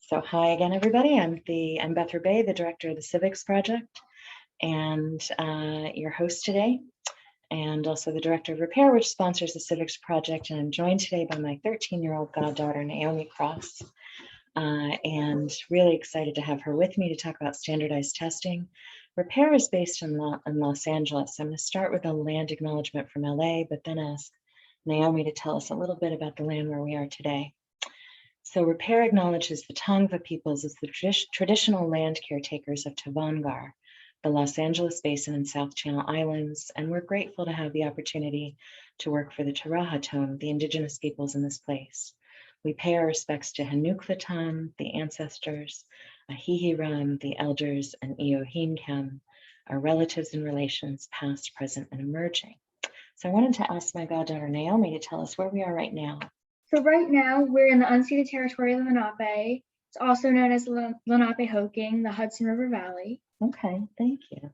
So hi again, everybody. I'm Beth Rebay, the director of the Civics Project, and your host today, and also the director of Repair, which sponsors the Civics Project. And I'm joined today by my 13-year-old goddaughter, Naomi Cross, and really excited to have her with me to talk about standardized testing. Repair is based in Los Angeles. I'm going to start with a land acknowledgement from LA, but then ask Naomi to tell us a little bit about the land where we are today. So Repair acknowledges the Tongva peoples as the traditional land caretakers of Tavangar, the Los Angeles Basin and South Channel Islands, and we're grateful to have the opportunity to work for the Tarahatone, the indigenous peoples in this place. We pay our respects to Hanukkvatan, the ancestors, Ahihiram, the elders, and Eohinkem, our relatives and relations, past, present, and emerging. So I wanted to ask my goddaughter Naomi to tell us where we are right now. So right now, we're in the unceded territory of the Lenape. It's also known as Lenape-Hoking, the Hudson River Valley. Okay, thank you.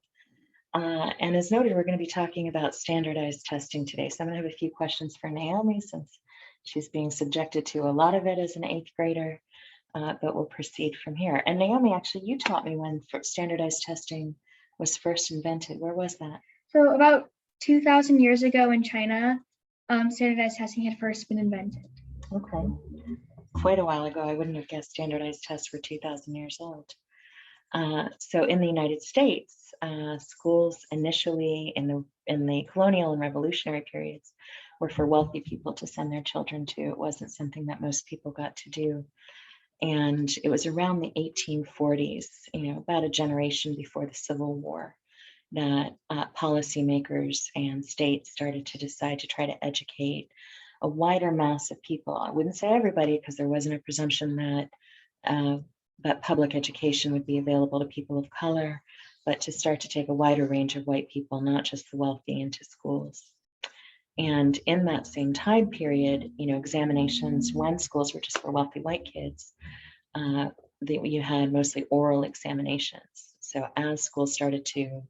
And as noted, we're going to be talking about standardized testing today. So I'm going to have a few questions for Naomi since she's being subjected to a lot of it as an 8th grader, but we'll proceed from here. And Naomi, actually, you taught me when standardized testing was first invented. Where was that? So about 2,000 years ago in China, standardized testing had first been invented. Okay, quite a while ago. I wouldn't have guessed standardized tests were 2,000 years old. So in the United States, schools initially in the colonial and revolutionary periods were for wealthy people to send their children to. It wasn't something that most people got to do. And it was around the 1840s, about a generation before the Civil War, that policymakers and states started to decide to try to educate a wider mass of people. I wouldn't say everybody, because there wasn't a presumption that public education would be available to people of color, but to start to take a wider range of white people, not just the wealthy, into schools. And in that same time period, examinations, when schools were just for wealthy white kids, you had mostly oral examinations. So as schools started to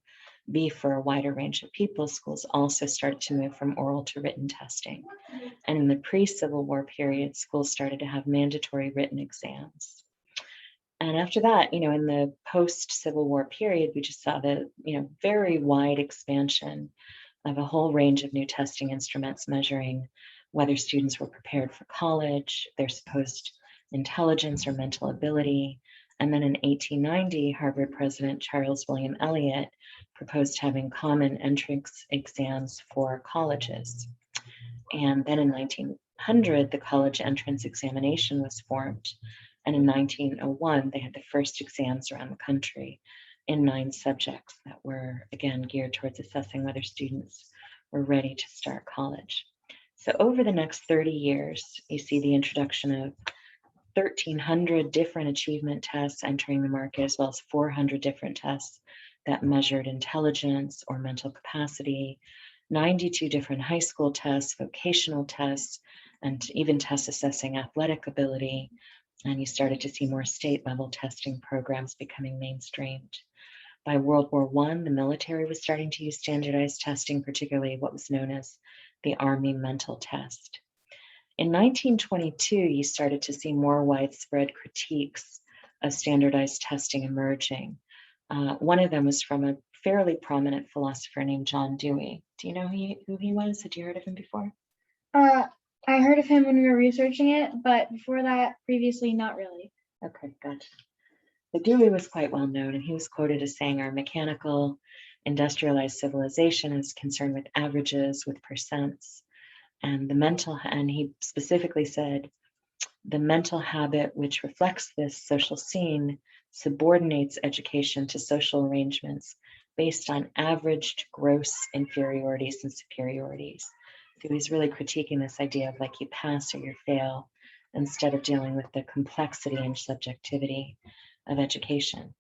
be for a wider range of people, schools also started to move from oral to written testing. And in the pre-Civil War period, schools started to have mandatory written exams. And after that, in the post-Civil War period, we just saw the, very wide expansion of a whole range of new testing instruments measuring whether students were prepared for college, their supposed intelligence or mental ability. And then in 1890, Harvard President Charles William Eliot proposed having common entrance exams for colleges. And then in 1900, the college entrance examination was formed. And in 1901, they had the first exams around the country in 9 subjects that were, again, geared towards assessing whether students were ready to start college. So over the next 30 years, you see the introduction of 1,300 different achievement tests entering the market, as well as 400 different tests that measured intelligence or mental capacity, 92 different high school tests, vocational tests, and even tests assessing athletic ability. And you started to see more state-level testing programs becoming mainstreamed. By World War I, the military was starting to use standardized testing, particularly what was known as the Army Mental Test. In 1922, you started to see more widespread critiques of standardized testing emerging. One of them was from a fairly prominent philosopher named John Dewey. Do you know who he was? Had you heard of him before? I heard of him when we were researching it, but before that, previously, not really. Okay, gotcha. But Dewey was quite well known, and he was quoted as saying our mechanical, industrialized civilization is concerned with averages, with percents, and he specifically said, the mental habit which reflects this social scene subordinates education to social arrangements based on averaged gross inferiorities and superiorities. So he's really critiquing this idea of like you pass or you fail, instead of dealing with the complexity and subjectivity of education.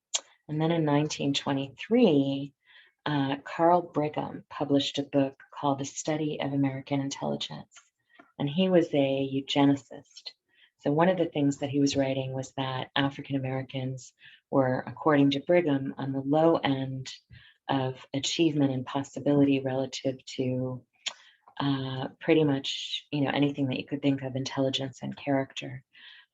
And then in 1923, Carl Brigham published a book called The Study of American Intelligence, and he was a eugenicist. So one of the things that he was writing was that African Americans were, according to Brigham, on the low end of achievement and possibility relative to pretty much anything that you could think of, intelligence and character.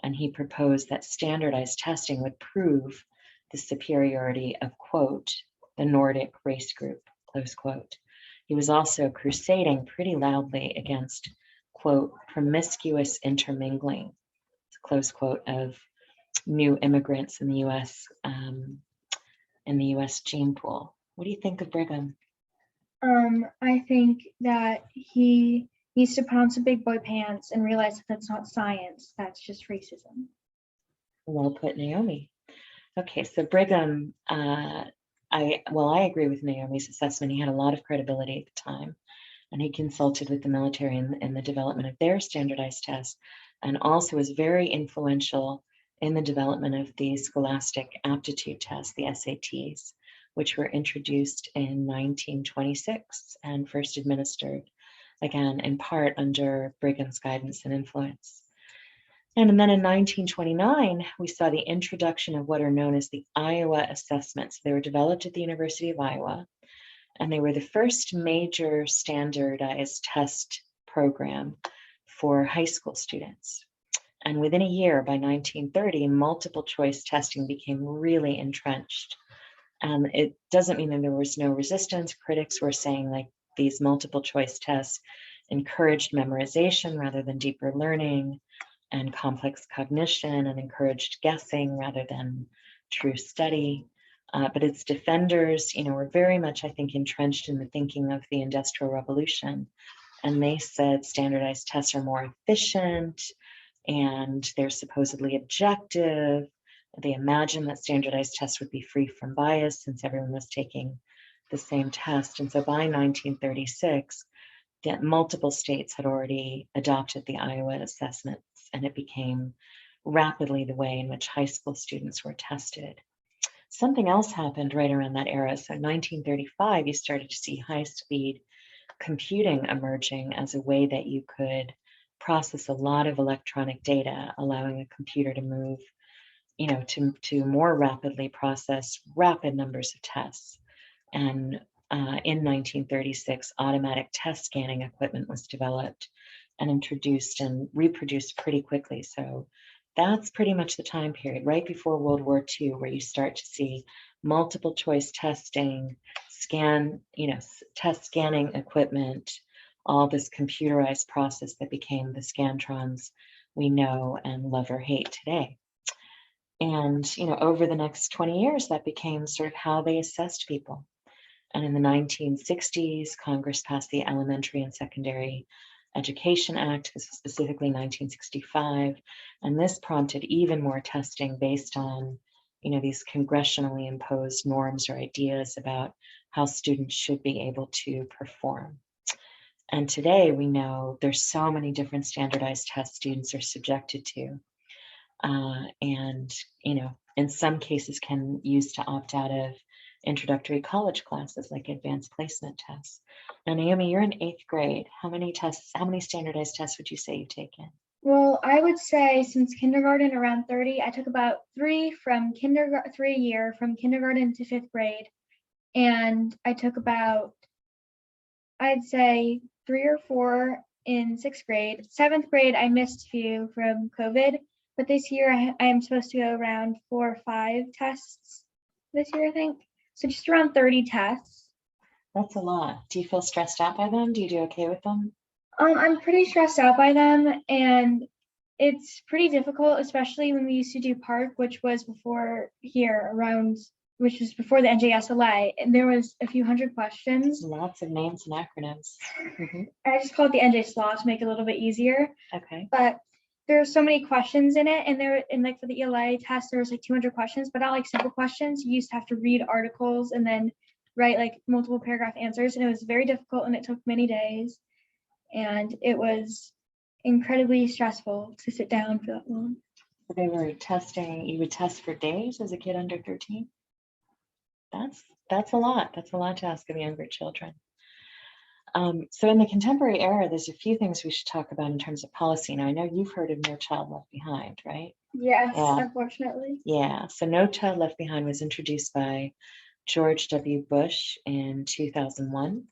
and he proposed that standardized testing would prove the superiority of, quote, the Nordic race group, close quote. He was also crusading pretty loudly against, quote, promiscuous intermingling, close quote, of new immigrants in the U.S. gene pool. What do you think of Brigham? I think that he needs to put on some big boy pants and realize that that's not science, that's just racism. Well put, Naomi. Okay, so Brigham, I agree with Naomi's assessment. He had a lot of credibility at the time, and he consulted with the military in the development of their standardized tests, and also was very influential in the development of the scholastic aptitude tests, the SATs, which were introduced in 1926 and first administered, again, in part under Brigham's guidance and influence. And then in 1929, we saw the introduction of what are known as the Iowa assessments. They were developed at the University of Iowa, and they were the first major standardized test program for high school students. And within a year, by 1930, multiple choice testing became really entrenched. And it doesn't mean that there was no resistance. Critics were saying like these multiple choice tests encouraged memorization rather than deeper learning, and complex cognition, and encouraged guessing rather than true study. But its defenders, were very much, I think, entrenched in the thinking of the Industrial Revolution. And they said standardized tests are more efficient and they're supposedly objective. They imagined that standardized tests would be free from bias since everyone was taking the same test. And so by 1936, that multiple states had already adopted the Iowa assessments, and it became rapidly the way in which high school students were tested. Something else happened right around that era. So in 1935, you started to see high-speed computing emerging as a way that you could process a lot of electronic data, allowing a computer to move, to more rapidly process rapid numbers of tests. And in 1936, automatic test scanning equipment was developed and introduced and reproduced pretty quickly. So that's pretty much the time period right before World War II, where you start to see multiple choice testing, test scanning equipment, all this computerized process that became the Scantrons we know and love or hate today. And, over the next 20 years, that became sort of how they assessed people. And in the 1960s, Congress passed the Elementary and Secondary Education Act. This was specifically 1965. And this prompted even more testing based on, these congressionally imposed norms or ideas about how students should be able to perform. And today we know there's so many different standardized tests students are subjected to. And, in some cases can use to opt out of introductory college classes like advanced placement tests. Now, Naomi, you're in 8th grade. How many standardized tests would you say you've taken? Well, I would say since kindergarten around 30, I took about 3 a year from kindergarten to 5th grade. And I took about, I'd say 3 or 4 in 6th grade. 7th grade, I missed a few from COVID, but this year I am supposed to go around 4 or 5 tests this year, I think. So just around 30 tests. That's a lot. Do you feel stressed out by them? Do you do okay with them? I'm pretty stressed out by them, and it's pretty difficult, especially when we used to do PARC, which was before which was before the NJSLA, and there was a few hundred questions. Lots of names and acronyms. I just call it the NJ-SLA to make it a little bit easier. Okay. But there's so many questions in it, and like for the ELA test, there was like 200 questions, but not like simple questions. You used to have to read articles and then write like multiple paragraph answers, and it was very difficult, and it took many days, and it was incredibly stressful to sit down for that long. They were testing, you would test for days as a kid under 13? That's a lot. That's a lot to ask of younger children. So in the contemporary era, there's a few things we should talk about in terms of policy. Now, I know you've heard of No Child Left Behind, right? Yes, Yeah. Unfortunately. Yeah, so No Child Left Behind was introduced by George W. Bush in 2001.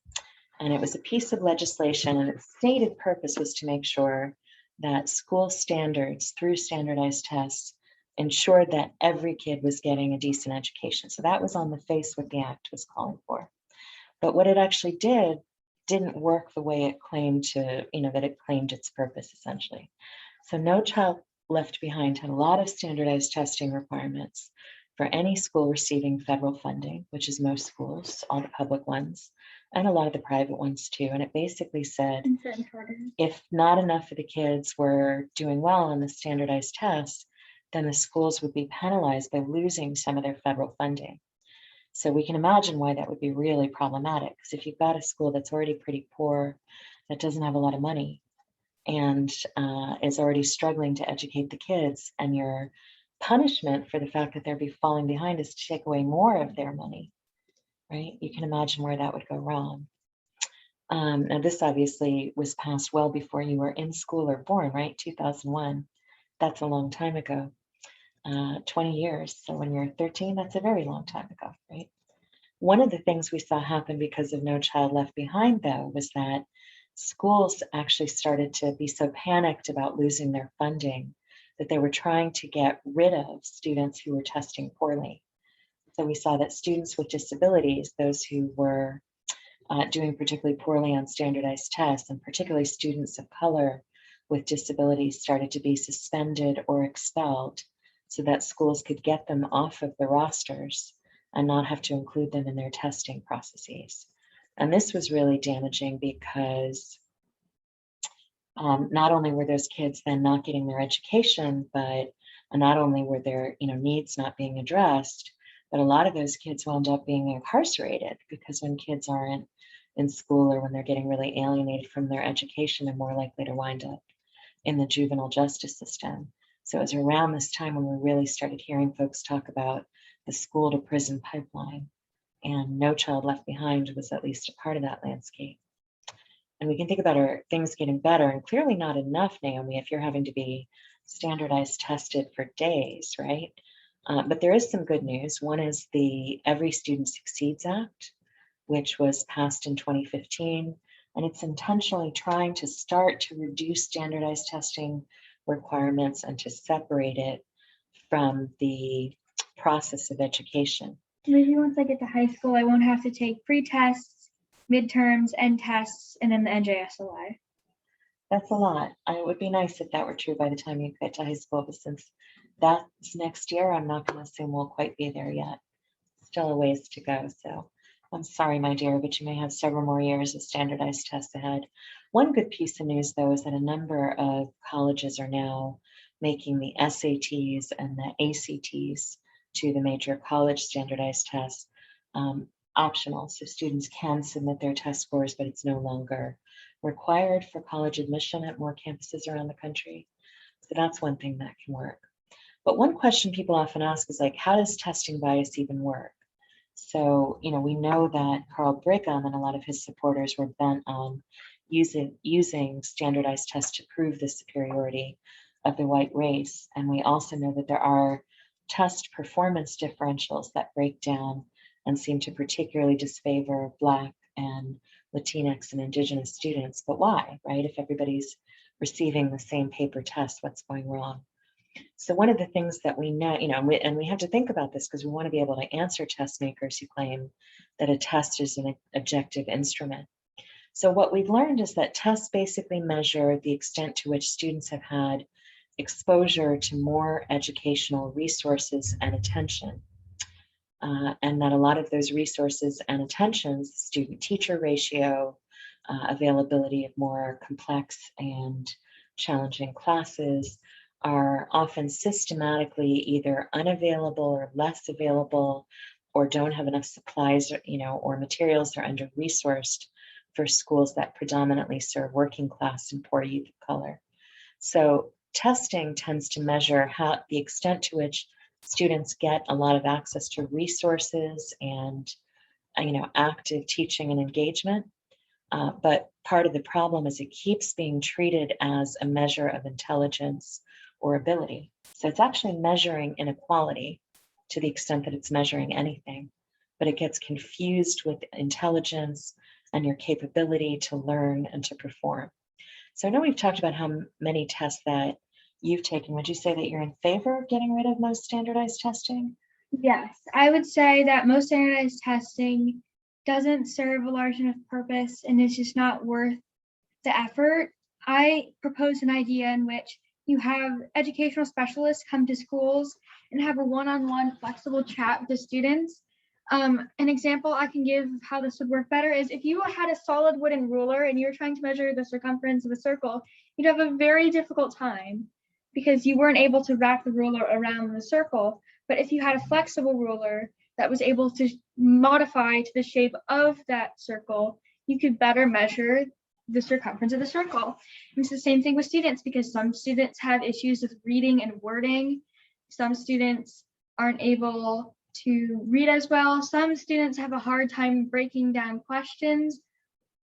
And it was a piece of legislation, and its stated purpose was to make sure that school standards through standardized tests ensured that every kid was getting a decent education. So that was on the face what the act was calling for. But what it actually didn't work the way it claimed to, that it claimed its purpose essentially. So No Child Left Behind had a lot of standardized testing requirements for any school receiving federal funding, which is most schools, all the public ones, and a lot of the private ones too. And it basically said, In certain programs. if not enough of the kids were doing well on the standardized tests, then the schools would be penalized by losing some of their federal funding. So we can imagine why that would be really problematic, because if you've got a school that's already pretty poor, that doesn't have a lot of money, and is already struggling to educate the kids, and your punishment for the fact that they're falling behind is to take away more of their money, right? You can imagine where that would go wrong. Now, this obviously was passed well before you were in school or born, right? 2001. That's a long time ago. 20 years. So when you're 13, that's a very long time ago, right? One of the things we saw happen because of No Child Left Behind, though, was that schools actually started to be so panicked about losing their funding that they were trying to get rid of students who were testing poorly. So we saw that students with disabilities, those who were doing particularly poorly on standardized tests, and particularly students of color with disabilities, started to be suspended or expelled so that schools could get them off of the rosters and not have to include them in their testing processes. And this was really damaging because not only were those kids then not getting their education, but not only were their needs not being addressed, but a lot of those kids wound up being incarcerated, because when kids aren't in school or when they're getting really alienated from their education, they're more likely to wind up in the juvenile justice system. So it was around this time when we really started hearing folks talk about the school to prison pipeline, and No Child Left Behind was at least a part of that landscape. And we can think about things getting better, and clearly not enough, Naomi, if you're having to be standardized tested for days, right? But there is some good news. One is the Every Student Succeeds Act, which was passed in 2015, and it's intentionally trying to start to reduce standardized testing requirements and to separate it from the process of education. Maybe once I get to high school, I won't have to take pre-tests, midterms, end tests, and then the NJSLI. That's a lot. It would be nice if that were true by the time you get to high school, but since that's next year, I'm not going to assume we'll quite be there yet. Still a ways to go. So I'm sorry, my dear, but you may have several more years of standardized tests ahead. One good piece of news, though, is that a number of colleges are now making the SATs and the ACTs to the major college standardized tests optional. So students can submit their test scores, but it's no longer required for college admission at more campuses around the country. So that's one thing that can work. But one question people often ask is, like, how does testing bias even work? So, we know that Carl Brigham and a lot of his supporters were bent on using standardized tests to prove the superiority of the white race. And we also know that there are test performance differentials that break down and seem to particularly disfavor Black and Latinx and Indigenous students. But why, right? If everybody's receiving the same paper test, what's going wrong? So one of the things that we know, and we have to think about this because we want to be able to answer test makers who claim that a test is an objective instrument. So what we've learned is that tests basically measure the extent to which students have had exposure to more educational resources and attention. And that a lot of those resources and attentions, student-teacher ratio, availability of more complex and challenging classes, are often systematically either unavailable or less available, or don't have enough supplies, or materials, are under-resourced for schools that predominantly serve working class and poor youth of color. So testing tends to measure the extent to which students get a lot of access to resources and active teaching and engagement. But part of the problem is it keeps being treated as a measure of intelligence or ability. So it's actually measuring inequality to the extent that it's measuring anything, but it gets confused with intelligence and your capability to learn and to perform. So I know we've talked about how many tests that you've taken. Would you say that you're in favor of getting rid of most standardized testing? Yes, I would say that most standardized testing doesn't serve a large enough purpose and is just not worth the effort. I propose an idea in which you have educational specialists come to schools and have a one-on-one flexible chat with the students. An example I can give of how this would work better is if you had a solid wooden ruler and you're trying to measure the circumference of a circle, you'd have a very difficult time because you weren't able to wrap the ruler around the circle. But if you had a flexible ruler that was able to modify to the shape of that circle, you could better measure the circumference of the circle. And it's the same thing with students because some students have issues with reading and wording. Some students aren't able to read as well. Some students have a hard time breaking down questions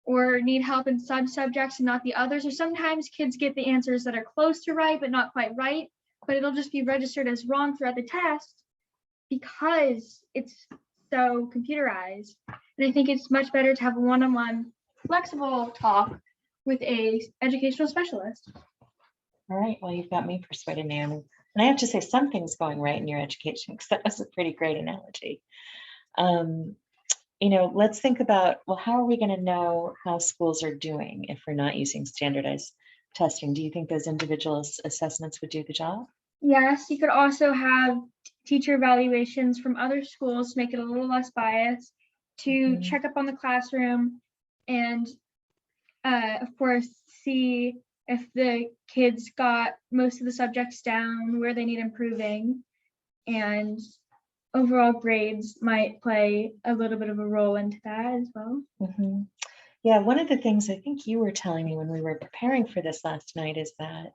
or need help in some subjects and not the others. Or sometimes kids get the answers that are close to right, but not quite right, but it'll just be registered as wrong throughout the test because it's so computerized. And I think it's much better to have a one-on-one flexible talk with a educational specialist. All right, well, you've got me persuaded, Naomi. And I have to say something's going right in your education because that was a pretty great analogy. Let's think about, well, how are we going to know how schools are doing if we're not using standardized testing? Do you think those individual assessments would do the job? Yes, you could also have teacher evaluations from other schools to make it a little less biased, to check up on the classroom and of course, see if the kids got most of the subjects down, where they need improving, and overall grades might play a little bit of a role into that as well. Yeah, one of the things I think you were telling me when we were preparing for this last night is that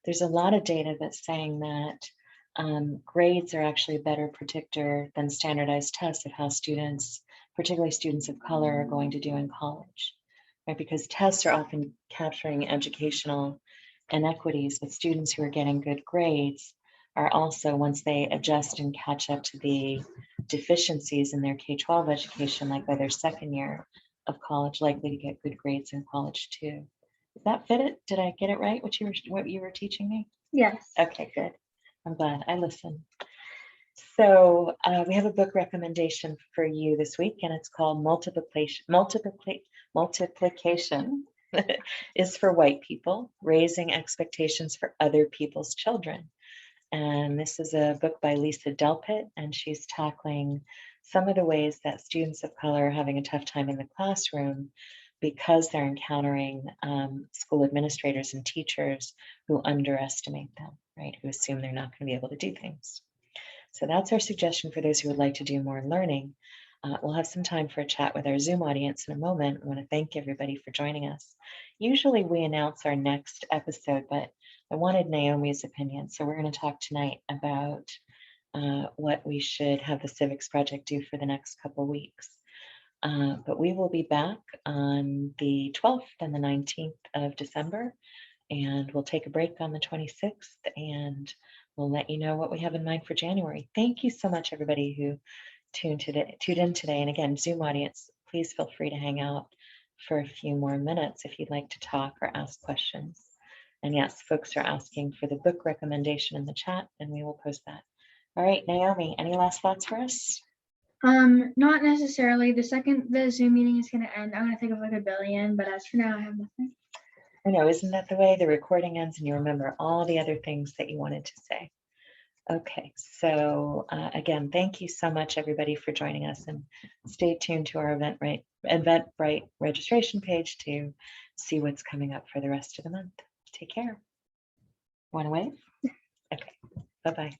there's a lot of data that's saying that grades are actually a better predictor than standardized tests of how students, particularly students of color, are going to do in college. Right, because tests are often capturing educational inequities, but students who are getting good grades are also, once they adjust and catch up to the deficiencies in their K-12 education, like by their second year of college, likely to get good grades in college too. Does that fit it? Did I get it right, what you were teaching me? Yes. Okay, good. I'm glad I listened. So we have a book recommendation for you this week, and it's called Multiplication is for White People, Raising Expectations for Other People's Children. And this is a book by Lisa Delpit, and she's tackling some of the ways that students of color are having a tough time in the classroom because they're encountering school administrators and teachers who underestimate them, right? Who assume they're not going to be able to do things. So that's our suggestion for those who would like to do more learning. We'll have some time for a chat with our Zoom audience in a moment. I want to thank everybody for joining us. Usually we announce our next episode, but I wanted Naomi's opinion. So we're going to talk tonight about what we should have the Civics Project do for the next couple weeks. But we will be back on the 12th and the 19th of December, and we'll take a break on the 26th, and we'll let you know what we have in mind for January. Thank you so much, everybody who tuned in today. And again, Zoom audience, please feel free to hang out for a few more minutes if you'd like to talk or ask questions. And yes, folks are asking for the book recommendation in the chat, and we will post that. All right, Naomi, any last thoughts for us? Not necessarily. The second the Zoom meeting is going to end, I'm going to think of like a billion, but as for now, I have nothing. I know, isn't that the way the recording ends and you remember all the other things that you wanted to say? Okay, so again, thank you so much, everybody, for joining us, and stay tuned to our Eventbrite registration page to see what's coming up for the rest of the month. Take care. Want to wave? Okay, bye-bye.